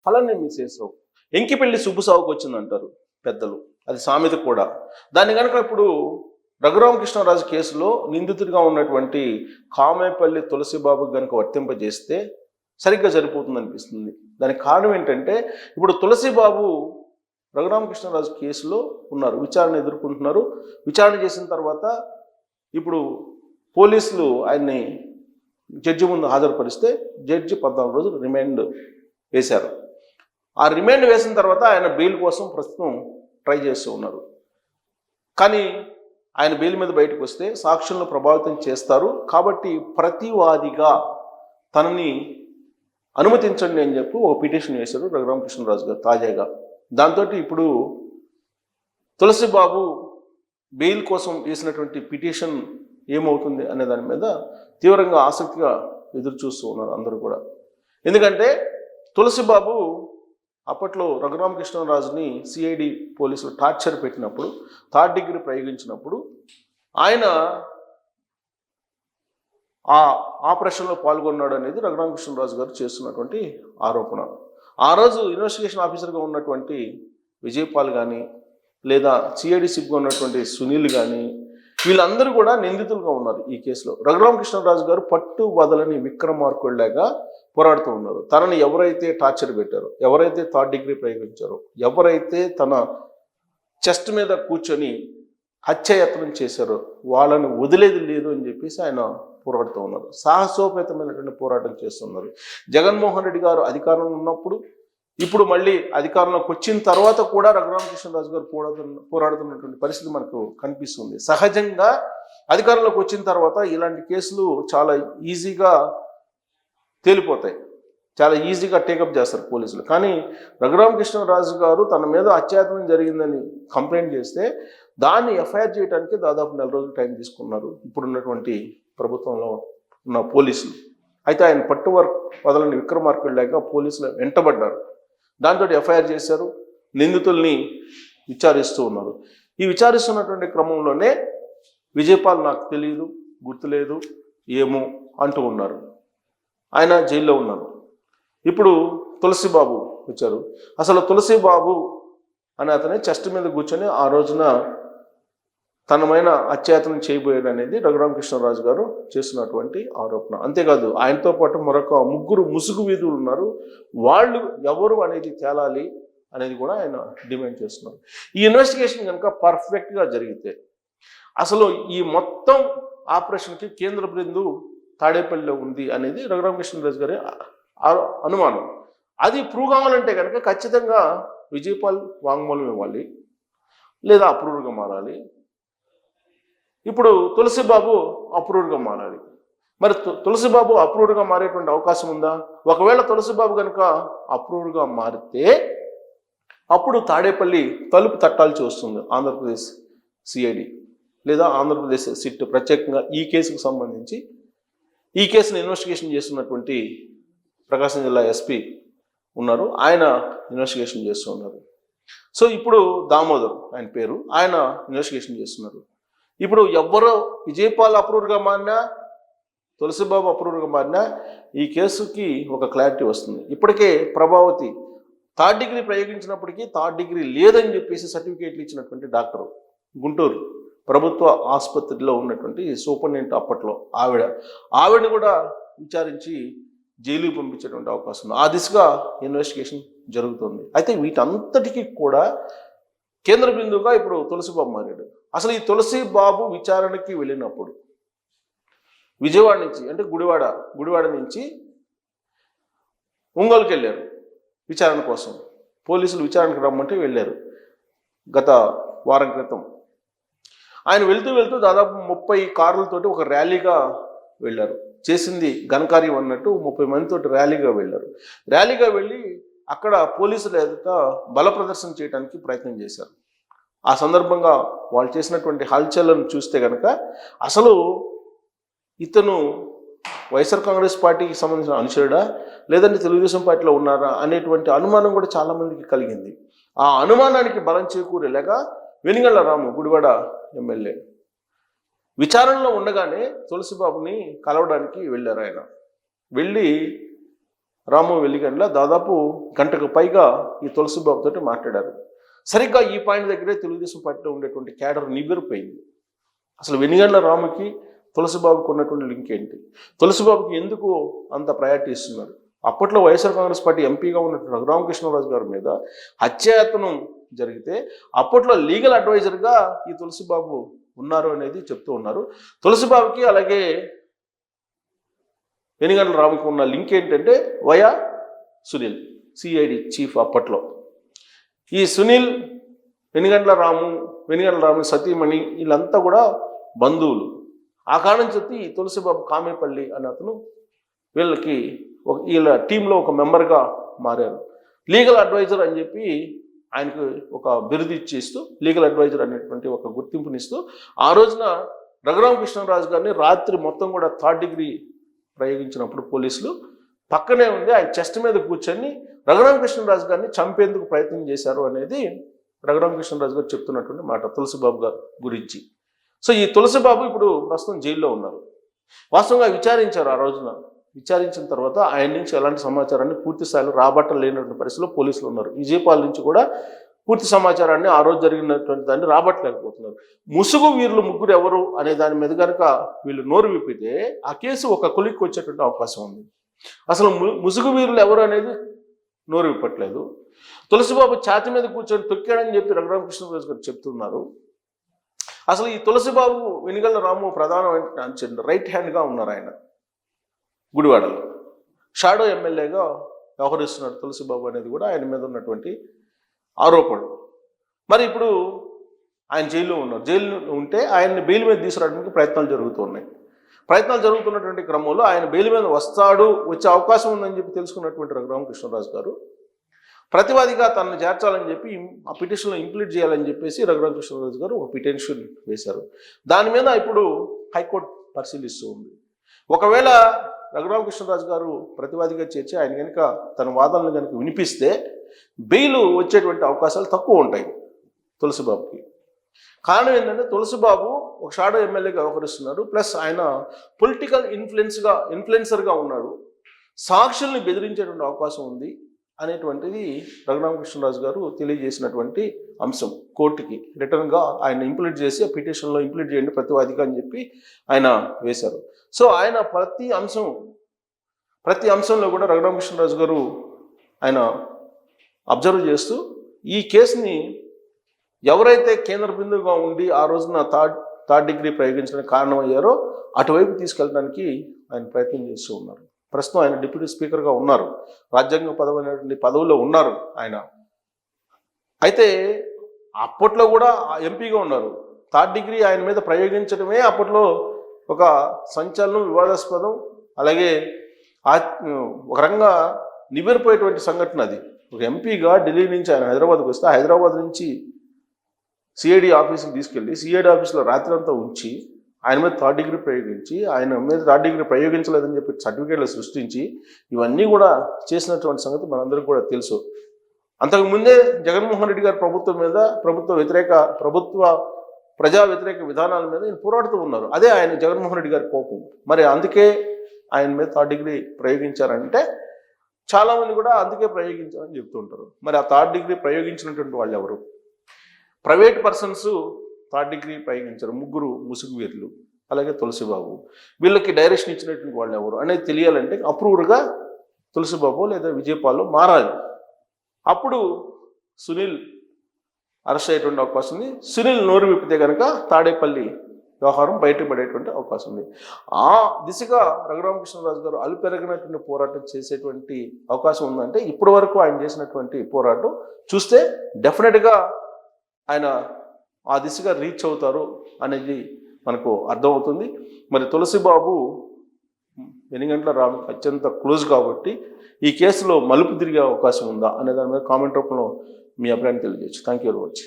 ఫలాన్ని మిస్ చేసావు. ఎంకిపెళ్లి సుబ్బు సావుకు వచ్చిందంటారు పెద్దలు. అది సామెత కూడా. దాన్ని కనుక ఇప్పుడు రఘురామకృష్ణరాజు కేసులో నిందితుడిగా ఉన్నటువంటి కామేపల్లి తులసిబాబుకి కనుక వర్తింపజేస్తే సరిగ్గా సరిపోతుంది అనిపిస్తుంది. దానికి కారణం ఏంటంటే ఇప్పుడు తులసిబాబు రఘురామకృష్ణరాజు కేసులో ఉన్నారు, విచారణ ఎదుర్కొంటున్నారు. విచారణ చేసిన తర్వాత ఇప్పుడు పోలీసులు ఆయన్ని జడ్జి ముందు హాజరుపరిస్తే జడ్జి 14 రోజులు రిమాండ్ వేశారు. ఆ రిమాండ్ వేసిన తర్వాత ఆయన బెయిల్ కోసం ప్రస్తుతం ట్రై చేస్తూ ఉన్నారు. కానీ ఆయన బెయిల్ మీద బయటకు వస్తే సాక్షులను ప్రభావితం చేస్తారు కాబట్టి ప్రతివాదిగా తనని అనుమతించండి అని చెప్పి ఒక పిటిషన్ వేశారు రఘురామకృష్ణరాజు గారు తాజాగా. దాంతో ఇప్పుడు తులసిబాబు బెయిల్ కోసం వేసినటువంటి పిటిషన్ ఏమవుతుంది అనే దాని మీద తీవ్రంగా ఆసక్తిగా ఎదురు చూస్తూ ఉన్నారు అందరూ కూడా. ఎందుకంటే తులసిబాబు అప్పట్లో రఘురామకృష్ణరాజుని సిఐడి పోలీసులు టార్చర్ పెట్టినప్పుడు, 3rd డిగ్రీ ప్రయోగించినప్పుడు ఆయన ఆ ఆపరేషన్లో పాల్గొన్నాడు అనేది రఘురామకృష్ణరాజు గారు చేస్తున్నటువంటి ఆరోపణ. ఆ రోజు ఇన్వెస్టిగేషన్ ఆఫీసర్గా ఉన్నటువంటి విజయపాల్ కానీ లేదా సిఐడి సిబ్గా ఉన్నటువంటి సునీల్ కానీ వీళ్ళందరూ కూడా నిందితులుగా ఉన్నారు ఈ కేసులో. రఘురామకృష్ణరాజు గారు పట్టు వదలని విక్రమార్కుడిలాగా పోరాడుతూ ఉన్నారు. తనని ఎవరైతే టార్చర్ పెట్టారో, ఎవరైతే 3rd డిగ్రీ ప్రయోగించారో, ఎవరైతే తన చెస్ట్ మీద కూర్చొని హత్యాయత్నం చేశారో వాళ్ళని వదిలేది లేదు అని చెప్పేసి ఆయన పోరాడుతూ ఉన్నారు. సాహసోపేతమైనటువంటి పోరాటం చేస్తున్నారు. జగన్మోహన్ రెడ్డి గారు అధికారంలో ఉన్నప్పుడు, ఇప్పుడు మళ్ళీ అధికారంలోకి వచ్చిన తర్వాత కూడా రఘురామకృష్ణరాజు గారు పోరాడుతున్నటువంటి పరిస్థితి మనకు కనిపిస్తుంది. సహజంగా అధికారంలోకి వచ్చిన తర్వాత ఇలాంటి కేసులు చాలా ఈజీగా తేలిపోతాయి, చాలా ఈజీగా టేకప్ చేస్తారు పోలీసులు. కానీ రఘురామకృష్ణరాజు గారు తన మీద అత్యాచారం జరిగిందని కంప్లైంట్ చేస్తే దాన్ని ఎఫ్ఐఆర్ చేయడానికి దాదాపు 4 రోజులు టైం తీసుకున్నారు ఇప్పుడున్నటువంటి ప్రభుత్వంలో ఉన్న పోలీసులు. అయితే ఆయన పట్టు వదలని విక్రమార్కుడిలాగా పోలీసులు వెంటబడ్డారు. దాంతో ఎఫ్ఐఆర్ చేశారు, నిందితుల్ని విచారిస్తూ ఉన్నారు. ఈ విచారిస్తున్నటువంటి క్రమంలోనే విజయపాల్ నాకు తెలియదు, గుర్తులేదు, ఏమో అంటూ ఉన్నారు. ఆయన జైల్లో ఉన్నారు. ఇప్పుడు తులసిబాబు వచ్చారు. అసలు తులసిబాబు అని అతని చెస్ట్ మీద కూర్చొని ఆ రోజున తనమైన అత్యాచారం చేయబోయాడు అనేది రఘురామకృష్ణరాజు గారు చేస్తున్నటువంటి ఆరోపణ. అంతేకాదు ఆయనతో పాటు మరొక 3 ముసుగు వీధులు ఉన్నారు. వాళ్ళు ఎవరు అనేది తేలాలి అనేది కూడా ఆయన డిమాండ్ చేస్తున్నారు. ఈ ఇన్వెస్టిగేషన్ కనుక పర్ఫెక్ట్గా జరిగితే అసలు ఈ మొత్తం ఆపరేషన్కి కేంద్ర బృందు తాడేపల్లిలో ఉంది అనేది రఘురామకృష్ణరాజు గారి అనుమానం. అది ప్రూవ్ కావాలంటే కనుక ఖచ్చితంగా విజయపాల్ వాంగ్మూలం ఇవ్వాలి, లేదా అప్రూవ్గా మారాలి. ఇప్పుడు తులసిబాబు అప్రూవ్గా మారాలి. మరి తులసిబాబు అప్రూవ్గా మారేటువంటి అవకాశం ఉందా? ఒకవేళ తులసిబాబు కనుక అప్రూవ్గా మారితే అప్పుడు తాడేపల్లి తలుపు తట్టాల్సి వస్తుంది ఆంధ్రప్రదేశ్ సిఐడి లేదా ఆంధ్రప్రదేశ్ సిట్. ప్రత్యేకంగా ఈ కేసుకు సంబంధించి ఈ కేసును ఇన్వెస్టిగేషన్ చేస్తున్నటువంటి ప్రకాశం జిల్లా ఎస్పీ ఉన్నారు, ఆయన ఇన్వెస్టిగేషన్ చేస్తూ ఉన్నారు. సో ఇప్పుడు దామోదర్ ఆయన పేరు, ఆయన ఇన్వెస్టిగేషన్ చేస్తున్నారు. ఇప్పుడు ఎవరో విజయపాల్ అప్రూవ్గా మారినా, తులసిబాబు అప్రూవ్గా మారినా ఈ కేసుకి ఒక క్లారిటీ వస్తుంది. ఇప్పటికే Prabhavati 3rd degree ప్రయోగించినప్పటికీ 3rd degree లేదని చెప్పేసి సర్టిఫికేట్లు ఇచ్చినటువంటి డాక్టర్, గుంటూరు ప్రభుత్వ ఆసుపత్రిలో ఉన్నటువంటి సూపరింటెండెంట్ అప్పట్లో ఆవిడని కూడా విచారించి జైలుకి పంపించేటువంటి అవకాశం ఉంది. ఆ దిశగా ఇన్వెస్టిగేషన్ జరుగుతుంది. అయితే వీటంతటికీ కూడా కేంద్ర బిందువుగా ఇప్పుడు తులసిబాబు మారాడు. అసలు ఈ తులసిబాబు విచారణకి వెళ్ళినప్పుడు విజయవాడ నుంచి అంటే గుడివాడ నుంచి ఒంగోలుకి వెళ్ళారు విచారణ కోసం. పోలీసులు విచారణకు రమ్మంటే వెళ్ళారు గత వారం క్రితం. ఆయన వెళ్తూ దాదాపు 30 కార్లతోటి ఒక ర్యాలీగా వెళ్ళారు. చేసింది ఘనకార్యం అన్నట్టు 30 మందితోటి ర్యాలీగా వెళ్ళారు. ర్యాలీగా వెళ్ళి అక్కడ పోలీసుల ఎదుట బల ప్రదర్శన చేయడానికి ప్రయత్నం చేశారు. ఆ సందర్భంగా వాళ్ళు చేసినటువంటి హల్చల్లను చూస్తే కనుక అసలు ఇతను వైఎస్ఆర్ కాంగ్రెస్ పార్టీకి సంబంధించిన అనుచరుడా లేదంటే తెలుగుదేశం పార్టీలో ఉన్నారా అనేటువంటి అనుమానం కూడా చాలామందికి కలిగింది. ఆ అనుమానానికి బలం చేకూరేలాగా వెనిగళ్ల రాము గుడివాడ ఎమ్మెల్యే విచారణలో ఉండగానే తులసిబాబుని కలవడానికి వెళ్ళారు. ఆయన వెళ్ళి రాము వెల్లిగండ్ల దాదాపు గంటకు పైగా ఈ తులసిబాబుతో మాట్లాడారు. సరిగ్గా ఈ పాయింట్ దగ్గరే తెలుగుదేశం పార్టీలో ఉండేటువంటి క్యాడర్ నివ్వెరపోయింది. అసలు వెనిగండ్ల రాముకి తులసిబాబుకు ఉన్నటువంటి లింక్ ఏంటి, తులసిబాబుకి ఎందుకు అంత ప్రయారిటీ ఇస్తున్నారు? అప్పట్లో వైఎస్ఆర్ కాంగ్రెస్ పార్టీ ఎంపీగా ఉన్నటువంటి రఘురామకృష్ణరాజు గారి మీద హత్యాయత్నం జరిగితే అప్పట్లో లీగల్ అడ్వైజర్గా ఈ తులసిబాబు ఉన్నారు అనేది చెప్తూ ఉన్నారు. తులసిబాబుకి అలాగే వెనిగండ్ల రాముకి ఉన్న లింక్ ఏంటంటే వయా సునీల్, సిఐడి చీఫ్ అప్పట్లో. ఈ సునీల్, వెనిగండ్ల రాము సతీమణి వీళ్ళంతా కూడా బంధువులు. ఆ కారణం చెప్పి ఈ తులసిబాబు కామేపల్లి అనే అతను వీళ్ళ టీంలో ఒక మెంబర్గా మారారు. లీగల్ అడ్వైజర్ అని చెప్పి ఆయనకు ఒక బిరుదు ఇచ్చేస్తూ లీగల్ అడ్వైజర్ అనేటువంటి ఒక గుర్తింపునిస్తూ ఆ రోజున రఘురామకృష్ణరాజు గారిని రాత్రి మొత్తం కూడా 3rd డిగ్రీ ప్రయోగించినప్పుడు పోలీసులు పక్కనే ఉండి ఆయన చెస్ట్ మీద కూర్చొని రఘురామకృష్ణరాజు గారిని చంపేందుకు ప్రయత్నం చేశారు అనేది రఘురామకృష్ణరాజు గారు చెప్తున్నటువంటి మాట తులసిబాబు గారి గురించి. సో ఈ తులసిబాబు ఇప్పుడు ప్రస్తుతం జైల్లో ఉన్నారు. వాస్తవంగా విచారించారు. ఆ రోజున విచారించిన తర్వాత ఆయన నుంచి ఎలాంటి సమాచారాన్ని పూర్తి స్థాయిలో రాబట్టలేనటువంటి పరిస్థితిలో పోలీసులు ఉన్నారు. విజయపాల్ నుంచి కూడా పూర్తి సమాచారాన్ని ఆ రోజు జరిగినటువంటి దాన్ని రాబట్టలేకపోతున్నారు. ముసుగు వీరులు ముగ్గురు ఎవరు అనే దాని మీద కనుక వీళ్ళు నోరు విప్పితే ఆ కేసు ఒక కొలిక్కి వచ్చేటువంటి అవకాశం ఉంది. అసలు ముసుగు వీరులు ఎవరు అనేది నోరు విప్పట్లేదు. తులసిబాబు ఛాతి మీద కూర్చొని తొక్కాడని చెప్పి రఘురామకృష్ణరాజు గారు చెప్తున్నారు. అసలు ఈ తులసిబాబు వెనిగండ్ల రాము ప్రధానమైన రైట్ హ్యాండ్గా ఉన్నారు. ఆయన గుడివాడలో షాడో ఎమ్మెల్యేగా వ్యవహరిస్తున్నాడు తులసిబాబు అనేది కూడా ఆయన మీద ఉన్నటువంటి ఆరోపణలు. మరి ఇప్పుడు ఆయన జైల్లో ఉన్నారు. జైల్లో ఉంటే ఆయన్ని బెయిల్ మీద తీసుకురావడానికి ప్రయత్నాలు జరుగుతున్నటువంటి క్రమంలో ఆయన బెయిల్ మీద వచ్చే అవకాశం ఉందని చెప్పి తెలుసుకున్నటువంటి రఘురామకృష్ణరాజు గారు ప్రతివాదిగా తనను చేర్చాలని చెప్పి ఆ పిటిషన్లో ఇంప్లీట్ చేయాలని చెప్పేసి రఘురామకృష్ణరాజు గారు ఒక పిటిషన్ వేశారు. దాని మీద ఇప్పుడు హైకోర్టు పరిశీలిస్తూ ఉంది. ఒకవేళ రఘురామకృష్ణరాజు గారు ప్రతివాదిగా చేర్చి ఆయన కనుక తన వాదనలు కనుక వినిపిస్తే బెయిల్ వచ్చేటువంటి అవకాశాలు తక్కువ ఉంటాయి తులసిబాబుకి. కారణం ఏంటంటే తులసిబాబు ఒక షాడో ఎమ్మెల్యేగా వ్యవహరిస్తున్నారు. ప్లస్ ఆయన పొలిటికల్ ఇన్ఫ్లుయెన్సర్గా ఉన్నాడు. సాక్షుల్ని బెదిరించేటువంటి అవకాశం ఉంది అనేటువంటిది రఘురామకృష్ణరాజు గారు తెలియజేసినటువంటి అంశం. కోర్టుకి రిటర్న్గా ఆయన ఇంప్లీట్ చేసి ఆ పిటిషన్లో ఇంప్లీట్ చేయండి ప్రతివాదిగా అని చెప్పి ఆయన వేశారు. సో ఆయన ప్రతి అంశంలో కూడా రఘురామకృష్ణరాజు గారు ఆయన అబ్జర్వ్ చేస్తూ ఈ కేసుని ఎవరైతే కేంద్ర బిందువుగా ఉండి ఆ రోజున థర్డ్ డిగ్రీ ప్రయోగించడానికి కారణమయ్యారో అటువైపు తీసుకెళ్ళడానికి ఆయన ప్రయత్నం చేస్తూ ఉన్నారు. ప్రస్తుతం ఆయన డిప్యూటీ స్పీకర్గా ఉన్నారు. రాజ్యాంగ పదవిలో ఉన్నారు ఆయన. అయితే అప్పట్లో కూడా ఎంపీగా ఉన్నారు. 3rd డిగ్రీ ఆయన మీద ప్రయోగించడమే అప్పట్లో ఒక సంచలనం, వివాదాస్పదం, అలాగే ఒక రకంగా నివ్వెరపోయేటువంటి సంఘటన అది. ఒక ఎంపీగా ఢిల్లీ నుంచి ఆయన హైదరాబాద్కి వస్తే హైదరాబాద్ నుంచి సిఐడి ఆఫీస్కి తీసుకెళ్ళి సిఐడి ఆఫీస్లో రాత్రి అంతా ఉంచి ఆయన మీద 3rd డిగ్రీ ప్రయోగించి ఆయన మీద 3rd డిగ్రీ ప్రయోగించలేదని చెప్పి సర్టిఫికేట్లు సృష్టించి ఇవన్నీ కూడా చేసినటువంటి సంగతి మనందరికీ కూడా తెలుసు. అంతకుముందే జగన్మోహన్ రెడ్డి గారి ప్రభుత్వం మీద ప్రజా వ్యతిరేక విధానాల మీద ఆయన పోరాడుతూ ఉన్నారు. అదే ఆయన జగన్మోహన్ రెడ్డి గారి కోపం. మరి అందుకే ఆయన మీద 3rd డిగ్రీ ప్రయోగించారంటే చాలామంది కూడా అందుకే ప్రయోగించారని చెప్తూ ఉంటారు. మరి ఆ 3rd డిగ్రీ ప్రయోగించినటువంటి వాళ్ళు ఎవరు? ప్రైవేట్ పర్సన్స్ 3rd డిగ్రీ ప్రయోగించారు. ముగ్గురు ముసుగు వీరులు, అలాగే తులసిబాబు. వీళ్ళకి డైరెక్షన్ ఇచ్చినటువంటి వాళ్ళు ఎవరు అనేది తెలియాలంటే అప్రూవర్గా తులసిబాబు లేదా విజయపాల్ మారాలి. అప్పుడు సునీల్ అరెస్ట్ అయ్యేటువంటి అవకాశం ఉంది. సునీల్ నోరు విప్పితే కనుక తాడేపల్లి వ్యవహారం బయటపడేటువంటి అవకాశం ఉంది. ఆ దిశగా రఘురామకృష్ణరాజు గారు అలుపెరగినటువంటి పోరాటం చేసేటువంటి అవకాశం ఉందంటే ఇప్పటి వరకు ఆయన చేసినటువంటి పోరాటం చూస్తే డెఫినెట్గా ఆయన ఆ దిశగా రీచ్ అవుతారు అనేది మనకు అర్థమవుతుంది. మరి తులసిబాబు వెనిగండ్ల రాముకి అత్యంత క్లోజ్ కాబట్టి ఈ కేసులో మలుపు తిరిగే అవకాశం ఉందా అనే దాని మీద కామెంట్ రూపంలో మీ అభిప్రాయాన్ని తెలియజేయచ్చు. Thank you very much.